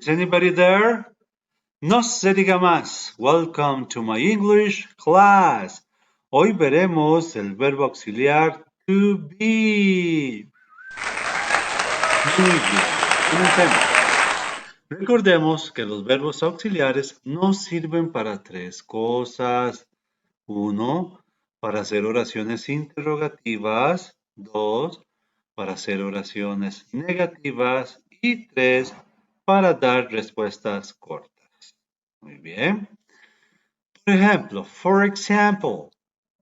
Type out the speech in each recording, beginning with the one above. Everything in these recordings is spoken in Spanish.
anybody there? No se diga más. Welcome to my English class. Hoy veremos el verbo auxiliar to be. Muy bien, comencemos. Recordemos que los verbos auxiliares nos sirven para tres cosas. 1. Para hacer oraciones interrogativas. 2. Para hacer oraciones negativas. Y 3. Para dar respuestas cortas. Muy bien. Por ejemplo, for example,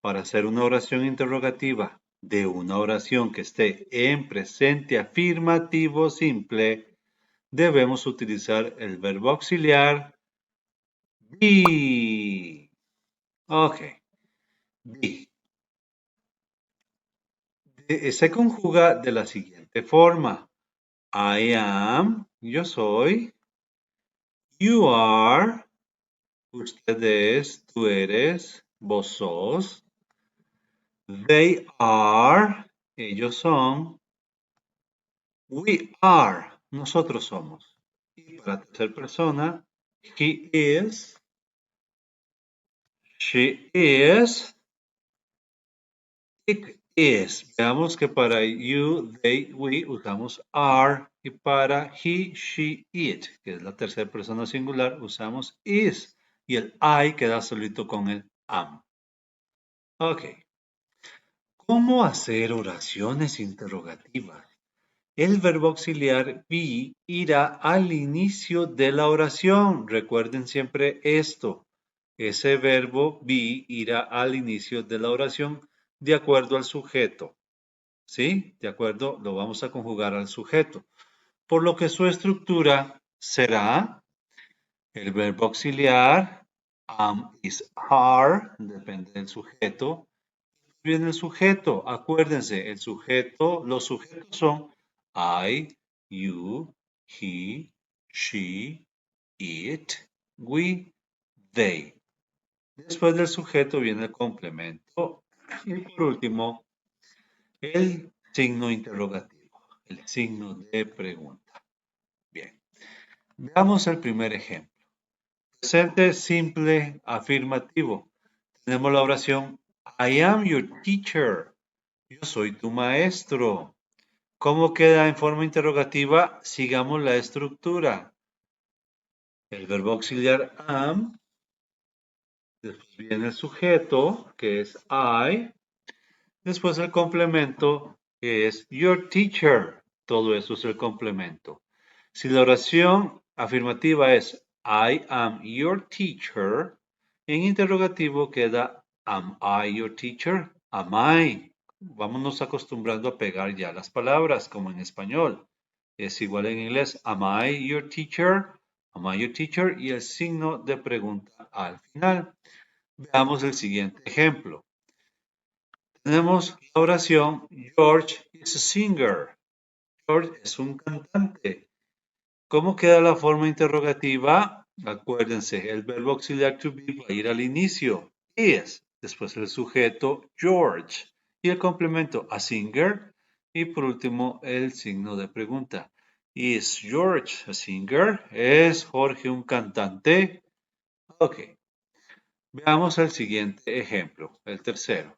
para hacer una oración interrogativa de una oración que esté en presente afirmativo simple, debemos utilizar el verbo auxiliar be. Ok, be. Se conjuga de la siguiente forma. I am, yo soy. You are, usted es, tú eres, vos sos. They are, ellos son. We are, nosotros somos. Y para tercera persona, he is, she is, it is. Veamos que para you, they, we usamos are y para he, she, it, que es la tercera persona singular, usamos is y el I queda solito con el am. Ok. ¿Cómo hacer oraciones interrogativas? El verbo auxiliar be irá al inicio de la oración. Recuerden siempre esto. Ese verbo be irá al inicio de la oración de acuerdo al sujeto. ¿Sí? De acuerdo, lo vamos a conjugar al sujeto. Por lo que su estructura será el verbo auxiliar, am, is, are, depende del sujeto. Viene el sujeto, acuérdense, el sujeto, los sujetos son I, you, he, she, it, we, they. Después del sujeto viene el complemento y por último el signo interrogativo, el signo de pregunta. Bien, veamos el primer ejemplo. Presente simple afirmativo. Tenemos la oración I am your teacher. Yo soy tu maestro. ¿Cómo queda en forma interrogativa? Sigamos la estructura. El verbo auxiliar am. Después viene el sujeto, que es I. Después el complemento, que es your teacher. Todo eso es el complemento. Si la oración afirmativa es I am your teacher, en interrogativo queda am I your teacher? Am I? Vámonos acostumbrando a pegar ya las palabras como en español. Es igual en inglés. Am I your teacher? Am I your teacher? Y el signo de pregunta al final. Veamos el siguiente ejemplo. Tenemos la oración George is a singer. George es un cantante. ¿Cómo queda la forma interrogativa? Acuérdense, el verbo auxiliar to be va a ir al inicio. Is. Después el sujeto George. Y el complemento a singer. Y por último el signo de pregunta. ¿Is George a singer? ¿Es Jorge un cantante? Ok. Veamos el siguiente ejemplo, el tercero.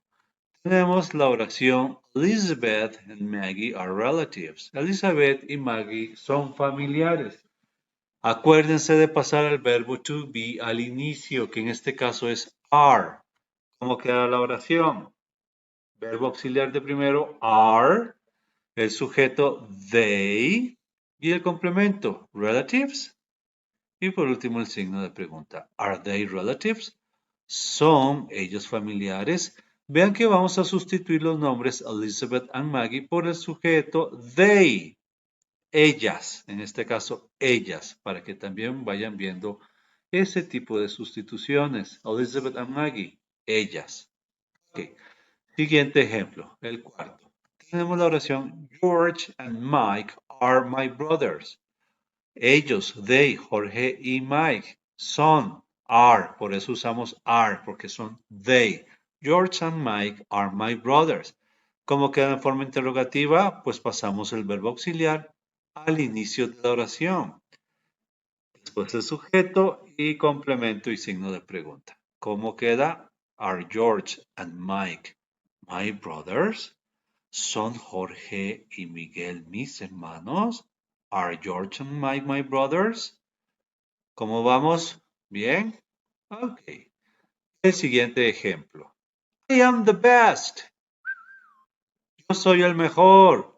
Tenemos la oración Elizabeth and Maggie are relatives. Elizabeth y Maggie son familiares. Acuérdense de pasar el verbo to be al inicio, que en este caso es are. ¿Cómo queda la oración? Verbo auxiliar de primero, are. El sujeto, they. Y el complemento, relatives. Y por último el signo de pregunta, ¿are they relatives? ¿Son ellos familiares? Vean que vamos a sustituir los nombres Elizabeth and Maggie por el sujeto they. Ellas, en este caso ellas, para que también vayan viendo ese tipo de sustituciones. Elizabeth and Maggie, ellas. Okay. Siguiente ejemplo, el cuarto. Tenemos la oración George and Mike are my brothers. Ellos, they, Jorge y Mike, son, are, por eso usamos are, porque son they. George and Mike are my brothers. ¿Cómo queda en forma interrogativa? Pues pasamos el verbo auxiliar al inicio de la oración. Después el sujeto y complemento y signo de pregunta. ¿Cómo queda? Are George and Mike my brothers? ¿Son Jorge y Miguel mis hermanos? Are George and Mike my brothers? ¿Cómo vamos? ¿Bien? Ok. El siguiente ejemplo. I am the best. Yo soy el mejor.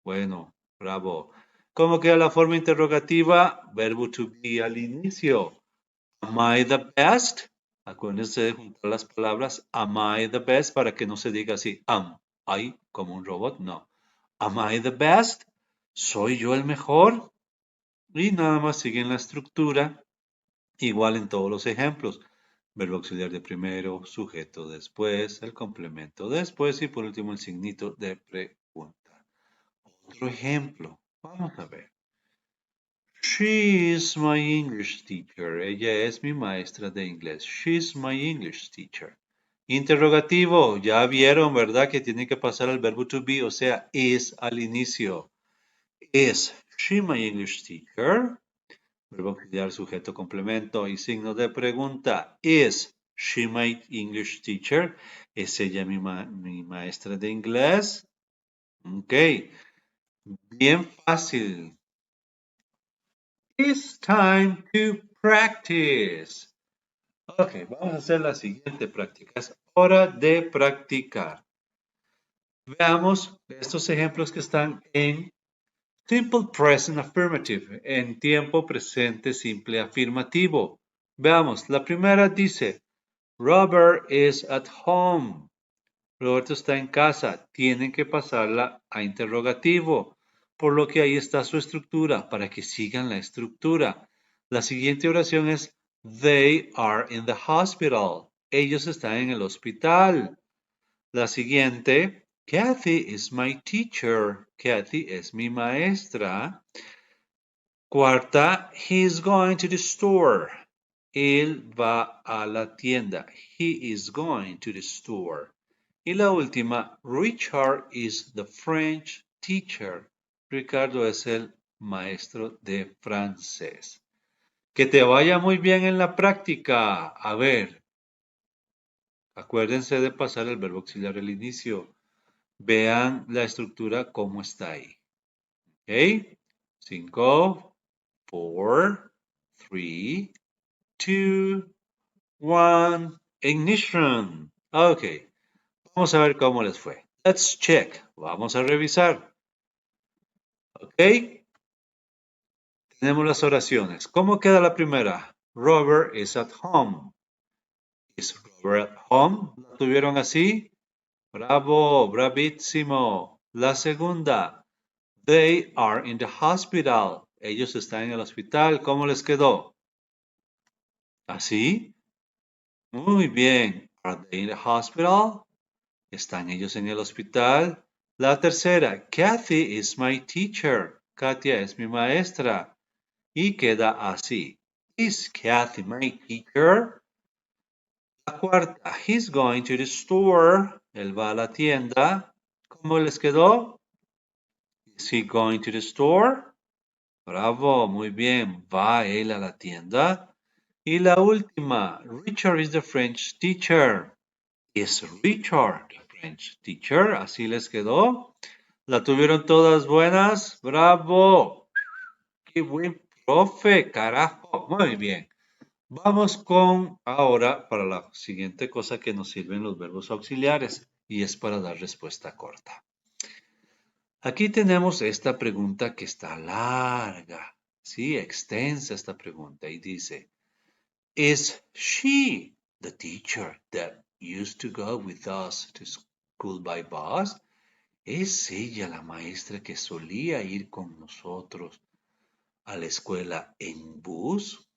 Bueno, bravo. ¿Cómo queda la forma interrogativa? Verbo to be al inicio. Am I the best? Acuérdense de juntar las palabras am I the best para que no se diga así am I como un robot, no. Am I the best? ¿Soy yo el mejor? Y nada más siguen la estructura igual en todos los ejemplos. Verbo auxiliar de primero, sujeto después, el complemento después y por último el signito de pregunta. Otro ejemplo, vamos a ver. She is my English teacher. Ella es mi maestra de inglés. She's my English teacher. Interrogativo, ya vieron, ¿verdad? Que tiene que pasar el verbo to be, o sea, is al inicio. Is she my English teacher? Verbo auxiliar, sujeto, complemento y signo de pregunta. Is she my English teacher? ¿Es ella mi maestra de inglés? Ok, bien fácil. It's time to practice. Ok, vamos a hacer la siguiente práctica. Es hora de practicar. Veamos estos ejemplos que están en Simple Present Affirmative, en tiempo presente simple afirmativo. Veamos, la primera dice, Robert is at home. Roberto está en casa. Tienen que pasarla a interrogativo, por lo que ahí está su estructura, para que sigan la estructura. La siguiente oración es, They are in the hospital. Ellos están en el hospital. La siguiente, Kathy is my teacher. Kathy es mi maestra. Cuarta, he's going to the store. Él va a la tienda. He is going to the store. Y la última, Richard is the French teacher. Ricardo es el maestro de francés. Que te vaya muy bien en la práctica. A ver, acuérdense de pasar el verbo auxiliar al inicio. Vean la estructura cómo está ahí. ¿Ok? 5, 4, 3, 2, 1, ignition. Ok, vamos a ver cómo les fue. Let's check. Vamos a revisar. Ok, tenemos las oraciones. ¿Cómo queda la primera? Robert is at home. Is Robert at home? ¿La tuvieron así? Bravo, bravísimo. La segunda. They are in the hospital. Ellos están en el hospital. ¿Cómo les quedó? ¿Así? Muy bien. Are they in the hospital? ¿Están ellos en el hospital? La tercera. Kathy is my teacher. Katia es mi maestra. Y queda así. Is Kathy my teacher? La cuarta. He's going to the store. Él va a la tienda. ¿Cómo les quedó? Is he going to the store? Bravo, muy bien. ¿Va él a la tienda? Y la última, Richard is the French teacher. Is Richard the French teacher? ¿Así les quedó? ¿La tuvieron todas buenas? ¡Bravo! ¡Qué buen profe! ¡Carajo! Muy bien. Vamos con ahora para la siguiente cosa que nos sirven los verbos auxiliares y es para dar respuesta corta. Aquí tenemos esta pregunta que está larga, sí, extensa esta pregunta y dice, Is she the teacher that used to go with us to school by bus? ¿Es ella la maestra que solía ir con nosotros a la escuela en bus?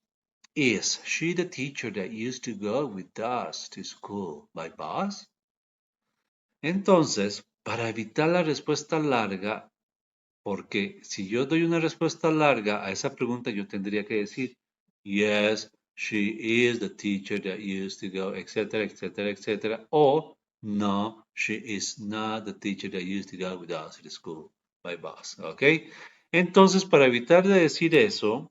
Is she the teacher that used to go with us to school by bus? Entonces, para evitar la respuesta larga, porque si yo doy una respuesta larga a esa pregunta, yo tendría que decir, yes, she is the teacher that used to go, etcétera, etcétera, etcétera. O, no, she is not the teacher that used to go with us to school by bus. ¿Ok? Entonces, para evitar de decir eso,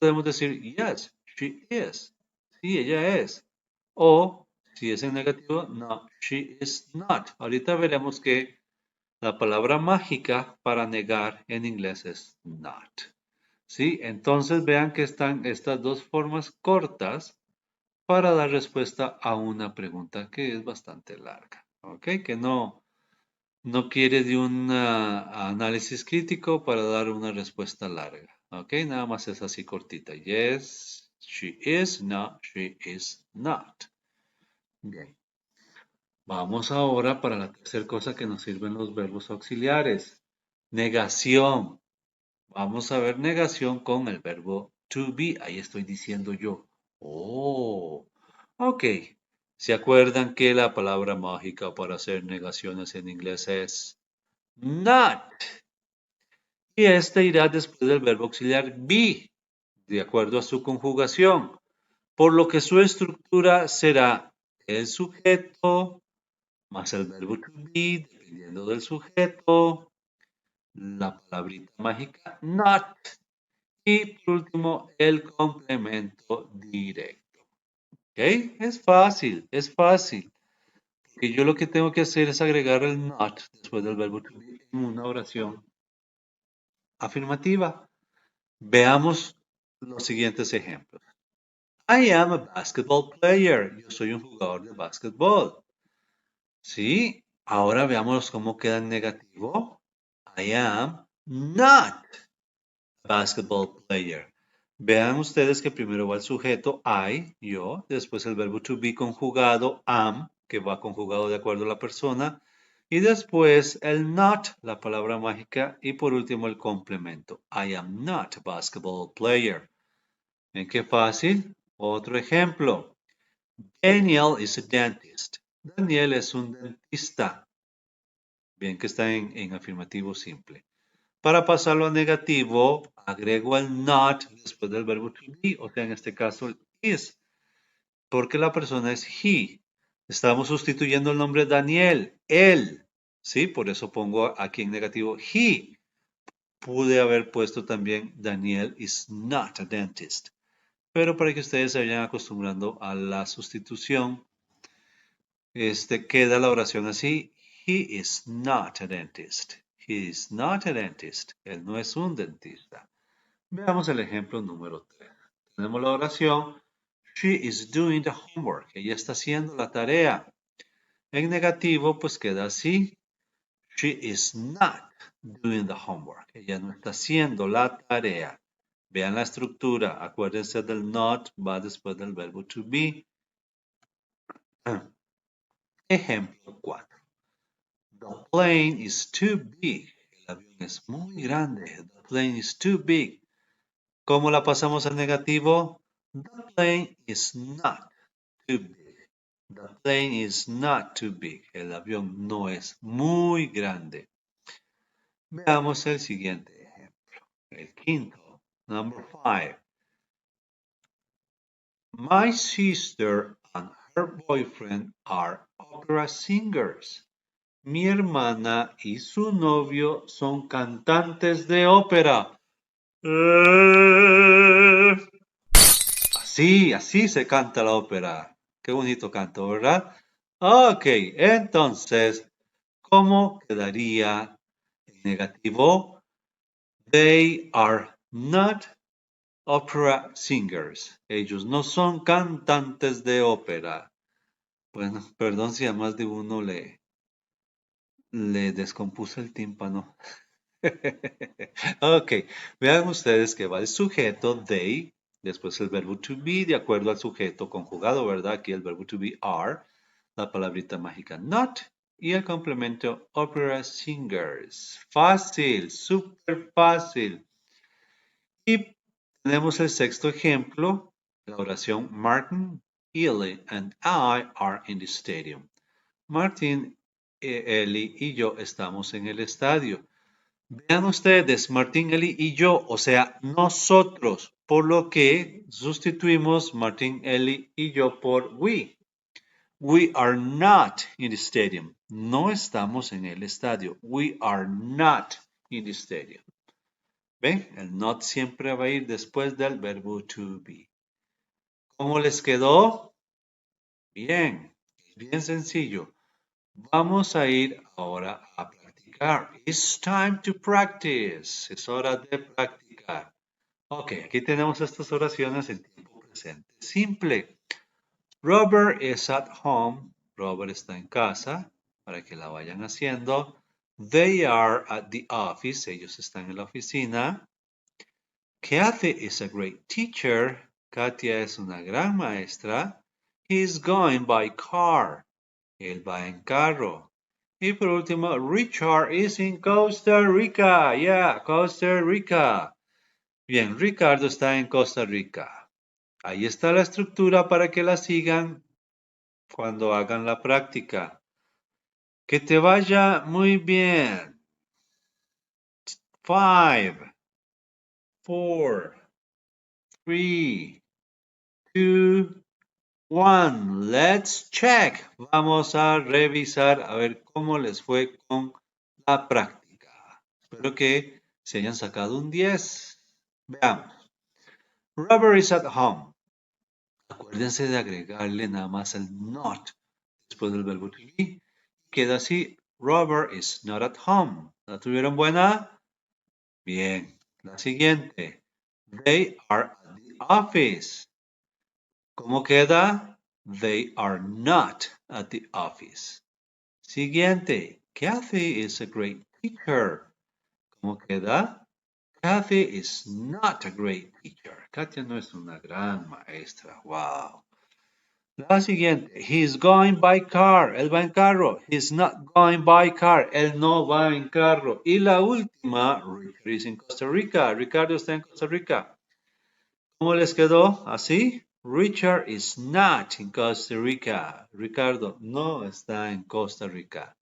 podemos decir yes, she is. Sí, ella es. O si es en negativo, no, she is not. Ahorita veremos que la palabra mágica para negar en inglés es not. ¿Sí? Entonces vean que están estas dos formas cortas para dar respuesta a una pregunta que es bastante larga. ¿Ok? Que no quiere de un análisis crítico para dar una respuesta larga. ¿Ok? Nada más es así cortita. Yes, she is. No, she is not. Bien. Vamos ahora para la tercera cosa que nos sirven los verbos auxiliares. Negación. Vamos a ver negación con el verbo to be. Ahí estoy diciendo yo. Oh, ok. ¿Se acuerdan que la palabra mágica para hacer negaciones en inglés es not? Y este irá después del verbo auxiliar be, de acuerdo a su conjugación, por lo que su estructura será el sujeto más el verbo to be, dependiendo del sujeto, la palabrita mágica not y por último el complemento directo. ¿Ok? Es fácil, es fácil. Porque yo lo que tengo que hacer es agregar el not después del verbo to be en una oración afirmativa. Veamos los siguientes ejemplos. I am a basketball player. Yo soy un jugador de básquetbol. Sí, ahora veamos cómo queda en negativo. I am not a basketball player. Vean ustedes que primero va el sujeto I, yo, después el verbo to be conjugado am, que va conjugado de acuerdo a la persona, y después el not, la palabra mágica, y por último el complemento. I am not a basketball player. ¿Ven qué fácil? Otro ejemplo. Daniel is a dentist. Daniel es un dentista. Bien que está en afirmativo simple. Para pasarlo a negativo, agrego el not después del verbo to be, o sea, en este caso el is, porque la persona es he. Estamos sustituyendo el nombre Daniel, él. ¿Sí? Por eso pongo aquí en negativo he. Pude haber puesto también Daniel is not a dentist. Pero para que ustedes se vayan acostumbrando a la sustitución, queda la oración así. He is not a dentist. He is not a dentist. Él no es un dentista. Veamos el ejemplo número 3. Tenemos la oración. She is doing the homework. Ella está haciendo la tarea. En negativo, pues queda así. She is not doing the homework. Ella no está haciendo la tarea. Vean la estructura. Acuérdense del not, va después del verbo to be. Ejemplo 4. The plane is too big. El avión es muy grande. The plane is too big. ¿Cómo la pasamos al negativo? The plane is not too big. The plane is not too big. El avión no es muy grande. Veamos el siguiente ejemplo. El quinto. Number 5. My sister and her boyfriend are opera singers. Mi hermana y su novio son cantantes de ópera. Así se canta la ópera. Qué bonito canto, ¿verdad? Ok, entonces, ¿cómo quedaría en negativo? They are not opera singers. Ellos no son cantantes de ópera. Bueno, perdón si a más de uno le descompuso el tímpano. Ok, vean ustedes que va el sujeto they, después el verbo to be de acuerdo al sujeto conjugado, ¿verdad? Aquí el verbo to be are, la palabrita mágica not y el complemento opera singers. Fácil, súper fácil. Y tenemos el sexto ejemplo, la oración Martin, Ellie and I are in the stadium. Martin, Ellie y yo estamos en el estadio. Vean ustedes, Martín, Eli y yo, o sea, nosotros, por lo que sustituimos Martín, Eli y yo por we. We are not in the stadium. No estamos en el estadio. We are not in the stadium. ¿Ven? El not siempre va a ir después del verbo to be. ¿Cómo les quedó? Bien, bien sencillo. Vamos a ir ahora a practicar. It's time to practice. Es hora de practicar. Ok, aquí tenemos estas oraciones en tiempo presente simple. Robert is at home. Robert está en casa, para que la vayan haciendo. They are at the office. Ellos están en la oficina. Kathy is a great teacher. Katia es una gran maestra. He's going by car. Él va en carro. Y por último, Richard is in Costa Rica. Yeah, Costa Rica. Bien, Ricardo está en Costa Rica. Ahí está la estructura para que la sigan cuando hagan la práctica. Que te vaya muy bien. 5, 4, 3, 2, 1. Let's check. Vamos a revisar a ver cómo les fue con la práctica. Espero que se hayan sacado un 10. Veamos. Robert is at home. Acuérdense de agregarle nada más el not después del verbo to be. Queda así. Robert is not at home. ¿La tuvieron buena? Bien. La siguiente. They are at the office. ¿Cómo queda? They are not at the office. Siguiente. Kathy is a great teacher. ¿Cómo queda? Kathy is not a great teacher. Katia no es una gran maestra. Wow. La siguiente. He's going by car. Él va en carro. He's not going by car. Él no va en carro. Y la última. Richard is in Costa Rica. Ricardo está en Costa Rica. ¿Cómo les quedó? ¿Así? Richard is not in Costa Rica. Ricardo no está en Costa Rica.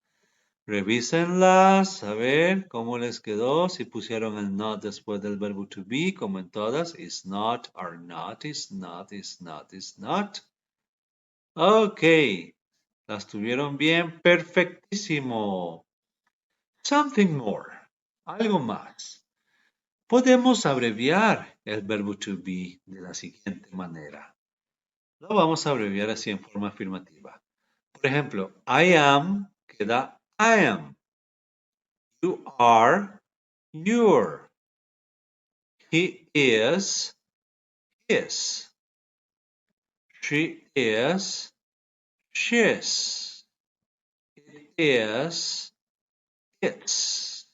Revísenlas, a ver cómo les quedó. Si pusieron el not después del verbo to be, como en todas. Is not, are not, is not, is not, is not. Ok, las tuvieron bien. Perfectísimo. Something more. Algo más. Podemos abreviar el verbo to be de la siguiente manera. Lo vamos a abreviar así en forma afirmativa. Por ejemplo, I am queda I am. You are, your. He is, his. She is, she's. It is, its.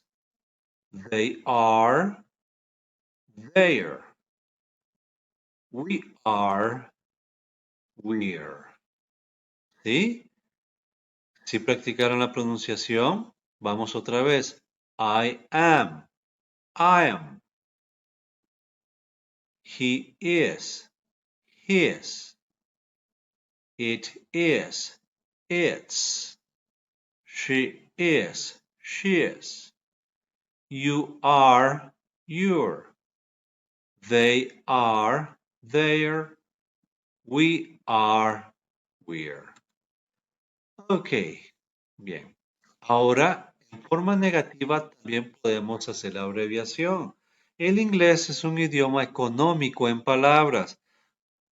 They are, their. We are, we're. ¿Sí? Si practicaron la pronunciación, vamos otra vez. I am, I am. He is, his. It is, its. She is, she's. You are, your. They are, their. We are, we're. Ok, bien. Ahora, en forma negativa también podemos hacer la abreviación. El inglés es un idioma económico en palabras,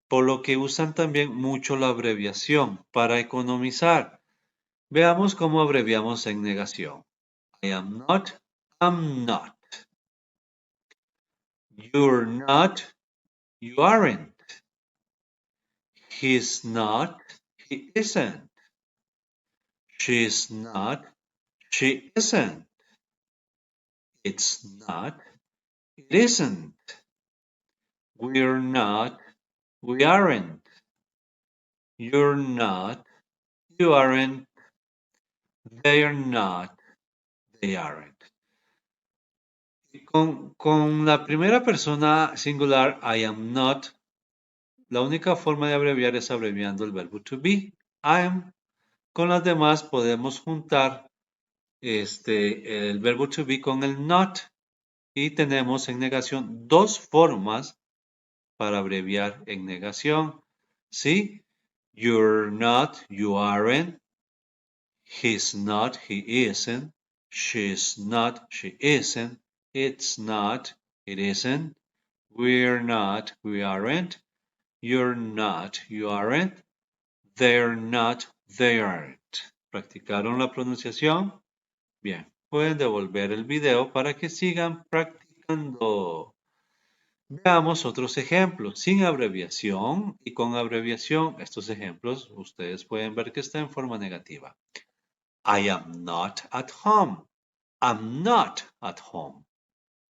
por lo que usan también mucho la abreviación para economizar. Veamos cómo abreviamos en negación. I am not, I'm not. You're not, you aren't. He's not, he isn't. She's not, she isn't. It's not, it isn't. We're not, we aren't. You're not, you aren't. They're not, they aren't. Con la primera persona singular, I am not, la única forma de abreviar es abreviando el verbo to be, I am. Con las demás podemos juntar el verbo to be con el not y tenemos en negación dos formas para abreviar en negación. ¿Sí? You're not, you aren't. He's not, he isn't. She's not, she isn't. It's not, It isn't. We're not. We aren't. You're not. You aren't. They're not. They aren't. ¿Practicaron la pronunciación? Bien, pueden devolver el video para que sigan practicando. Veamos otros ejemplos sin abreviación y con abreviación. Estos ejemplos ustedes pueden ver que está en forma negativa. I am not at home. I'm not at home.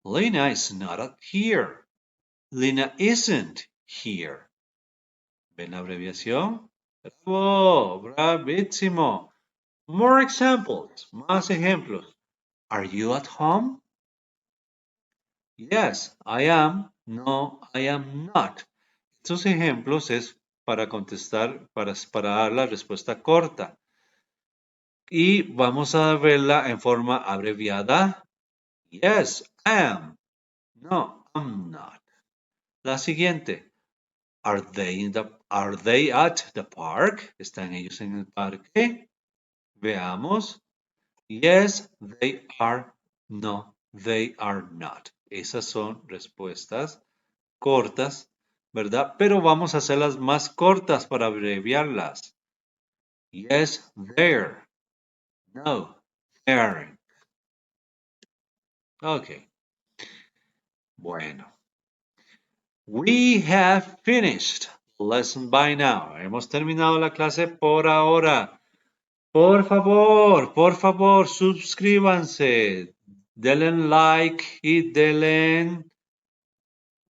Lena is not here. Lena isn't here. ¿Ven la abreviación? ¡Bravo! ¡Bravísimo! More examples. Más ejemplos. Are you at home? Yes, I am. No, I am not. Estos ejemplos es para contestar, para dar la respuesta corta. Y vamos a verla en forma abreviada. Yes, I am. No, I'm not. La siguiente. Are they at the park? ¿Están ellos en el parque? Veamos. Yes, they are. No, they are not. Esas son respuestas cortas, ¿verdad? Pero vamos a hacerlas más cortas para abreviarlas. Yes, they're. No, they aren't. Ok. Bueno. We have finished the lesson by now. Hemos terminado la clase por ahora. Por favor, suscríbanse. Denle like y denle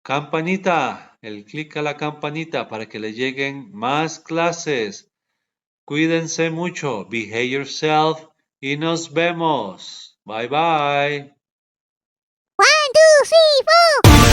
campanita. El clic a la campanita para que le lleguen más clases. Cuídense mucho. Behave yourself. Y nos vemos. Bye bye. 1, 2, 3, 4.